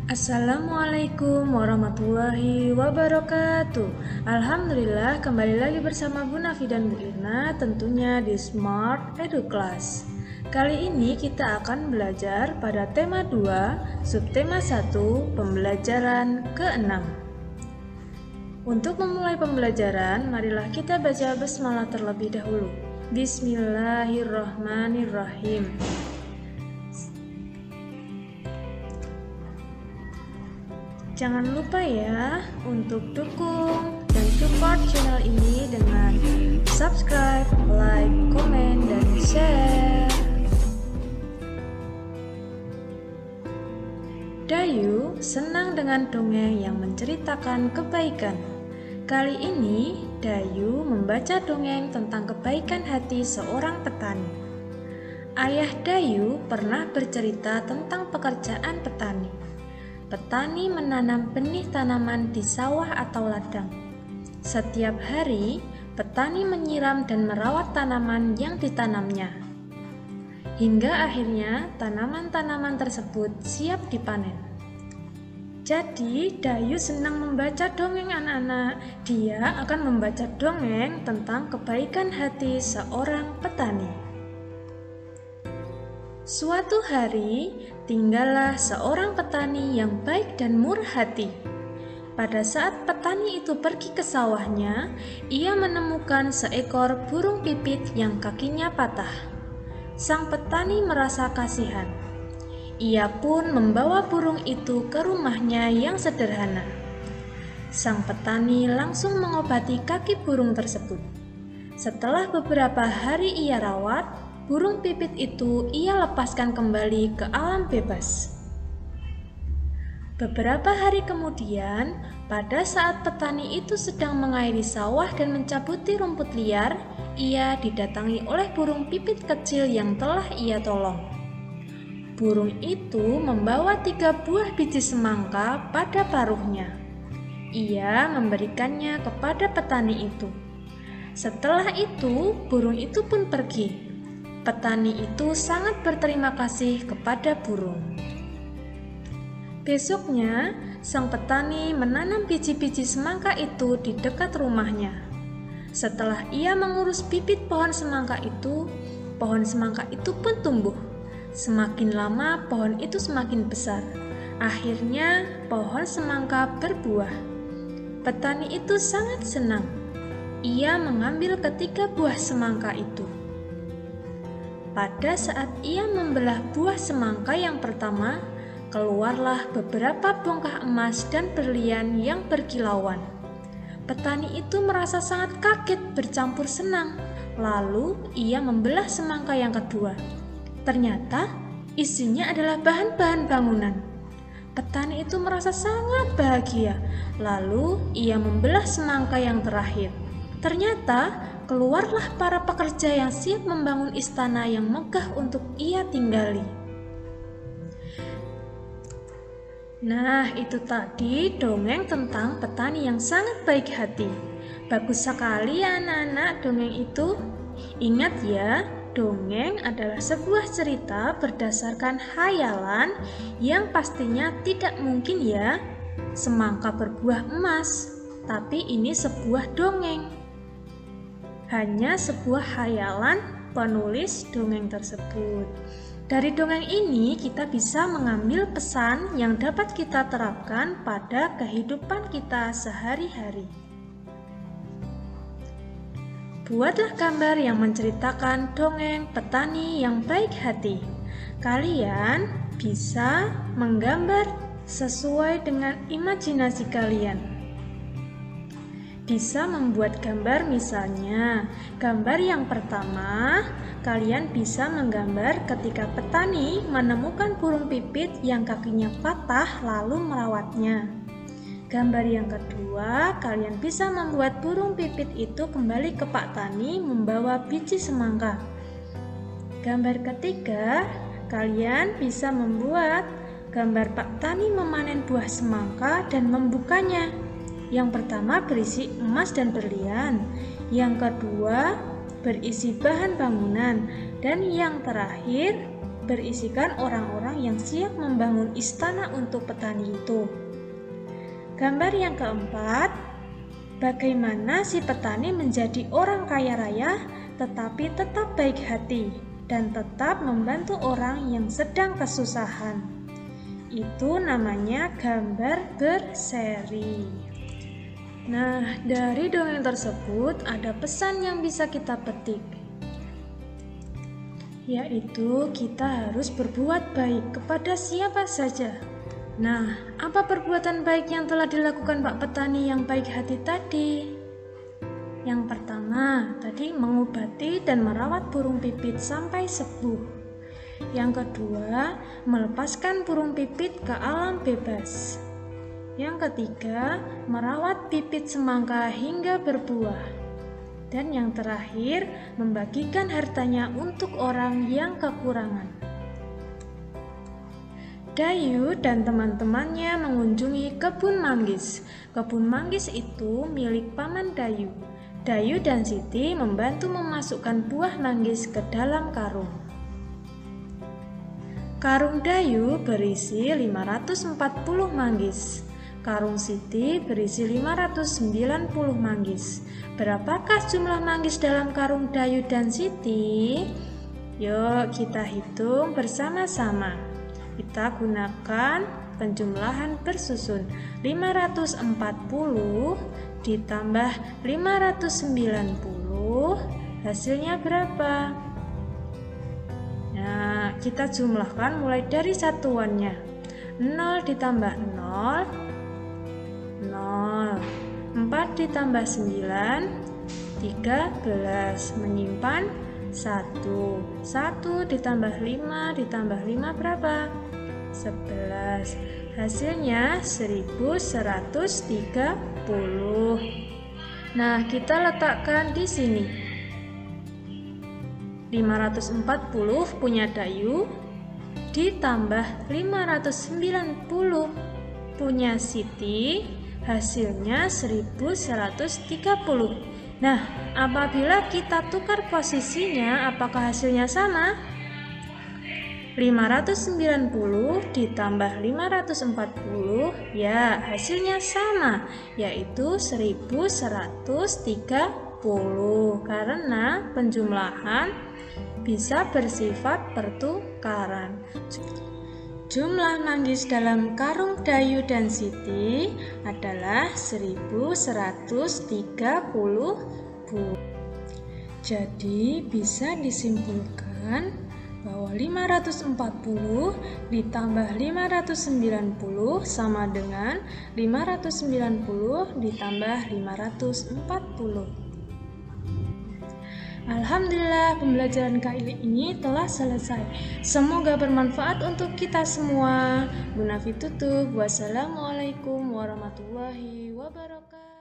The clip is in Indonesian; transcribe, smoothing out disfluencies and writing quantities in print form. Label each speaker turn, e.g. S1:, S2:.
S1: Assalamualaikum warahmatullahi wabarakatuh. Alhamdulillah, kembali lagi bersama Bu Nafi dan Bu Irna tentunya di Smart Edu Class. Kali ini kita akan belajar pada tema 2, subtema 1, pembelajaran ke-6. Untuk memulai pembelajaran, marilah kita baca basmalah terlebih dahulu. Bismillahirrahmanirrahim. Jangan lupa ya untuk dukung dan support channel ini dengan subscribe, like, komen, dan share. Dayu senang dengan dongeng yang menceritakan kebaikan. Kali ini Dayu membaca dongeng tentang kebaikan hati seorang petani. Ayah Dayu pernah bercerita tentang pekerjaan petani. Petani menanam benih tanaman di sawah atau ladang. Setiap hari, petani menyiram dan merawat tanaman yang ditanamnya. Hingga akhirnya tanaman-tanaman tersebut siap dipanen. Jadi, Dayu senang membaca dongeng anak-anak. Dia akan membaca dongeng tentang kebaikan hati seorang petani. Suatu hari, tinggallah seorang petani yang baik dan murah hati. Pada saat petani itu pergi ke sawahnya, ia menemukan seekor burung pipit yang kakinya patah. Sang petani merasa kasihan. Ia pun membawa burung itu ke rumahnya yang sederhana. Sang petani langsung mengobati kaki burung tersebut. Setelah beberapa hari ia rawat, burung pipit itu ia lepaskan kembali ke alam bebas. Beberapa hari kemudian, pada saat petani itu sedang mengairi sawah dan mencabuti rumput liar, ia didatangi oleh burung pipit kecil yang telah ia tolong. Burung itu membawa 3 buah biji semangka pada paruhnya. Ia memberikannya kepada petani itu. Setelah itu, burung itu pun pergi. Petani itu sangat berterima kasih kepada burung. Besoknya, sang petani menanam biji-biji semangka itu di dekat rumahnya. Setelah ia mengurus bibit pohon semangka itu pun tumbuh. Semakin lama, pohon itu semakin besar. Akhirnya, pohon semangka berbuah. Petani itu sangat senang. Ia mengambil ketiga buah semangka itu. Pada saat ia membelah buah semangka yang pertama, keluarlah beberapa bongkah emas dan berlian yang berkilauan. Petani itu merasa sangat kaget bercampur senang. Lalu ia membelah semangka yang kedua. Ternyata isinya adalah bahan-bahan bangunan. Petani itu merasa sangat bahagia. Lalu ia membelah semangka yang terakhir. Ternyata keluarlah para pekerja yang siap membangun istana yang megah untuk ia tinggali. Nah, itu tadi dongeng tentang petani yang sangat baik hati. Bagus sekali ya anak-anak dongeng itu. Ingat ya, dongeng adalah sebuah cerita berdasarkan khayalan yang pastinya tidak mungkin ya semangka berbuah emas. Tapi ini sebuah dongeng. Hanya sebuah khayalan penulis dongeng tersebut. Dari dongeng ini kita bisa mengambil pesan yang dapat kita terapkan pada kehidupan kita sehari-hari. Buatlah gambar yang menceritakan dongeng petani yang baik hati. Kalian bisa menggambar sesuai dengan imajinasi kalian. Bisa membuat gambar, misalnya gambar yang pertama, kalian bisa menggambar ketika petani menemukan burung pipit yang kakinya patah lalu merawatnya. Gambar yang kedua, kalian bisa membuat burung pipit itu kembali ke Pak Tani membawa biji semangka. Gambar ketiga, kalian bisa membuat gambar Pak Tani memanen buah semangka dan membukanya. Yang pertama berisi emas dan berlian, yang kedua berisi bahan bangunan, dan yang terakhir berisikan orang-orang yang siap membangun istana untuk petani itu. Gambar yang keempat, bagaimana si petani menjadi orang kaya raya tetapi tetap baik hati dan tetap membantu orang yang sedang kesusahan. Itu namanya gambar berseri. Nah, dari dongeng tersebut ada pesan yang bisa kita petik, yaitu kita harus berbuat baik kepada siapa saja. Nah, apa perbuatan baik yang telah dilakukan Pak Petani yang baik hati tadi? Yang pertama, tadi mengobati dan merawat burung pipit sampai sembuh. Yang kedua, melepaskan burung pipit ke alam bebas. Yang ketiga, merawat pipit semangka hingga berbuah. Dan yang terakhir, membagikan hartanya untuk orang yang kekurangan. Dayu dan teman-temannya mengunjungi kebun manggis. Kebun manggis itu milik Paman Dayu. Dayu dan Siti membantu memasukkan buah manggis ke dalam karung. Karung Dayu berisi 540 manggis. Karung Siti berisi 590 manggis. Berapakah jumlah manggis dalam karung Dayu dan Siti? Yuk kita hitung bersama-sama. Kita gunakan penjumlahan bersusun. 540 ditambah 590, hasilnya berapa? Nah, kita jumlahkan mulai dari satuannya. 0 ditambah 0, 0. 4 ditambah 9, 13. Menyimpan 1. 1 ditambah 5 ditambah 5 berapa? 11. Hasilnya 1130. Nah, kita letakkan di sini. 540 punya Dayu ditambah 590 punya Siti, hasilnya 1130. Nah, apabila kita tukar posisinya, apakah hasilnya sama? 590 ditambah 540, ya hasilnya sama, yaitu 1130, karena penjumlahan bisa bersifat pertukaran. Jumlah manggis dalam karung Dayu dan Siti adalah 1130 buah. Jadi bisa disimpulkan bahwa 540 ditambah 590 sama dengan 590 ditambah 540. Alhamdulillah, pembelajaran kali ini telah selesai. Semoga bermanfaat untuk kita semua. Munafik tutup. Wassalamualaikum warahmatullahi wabarakatuh.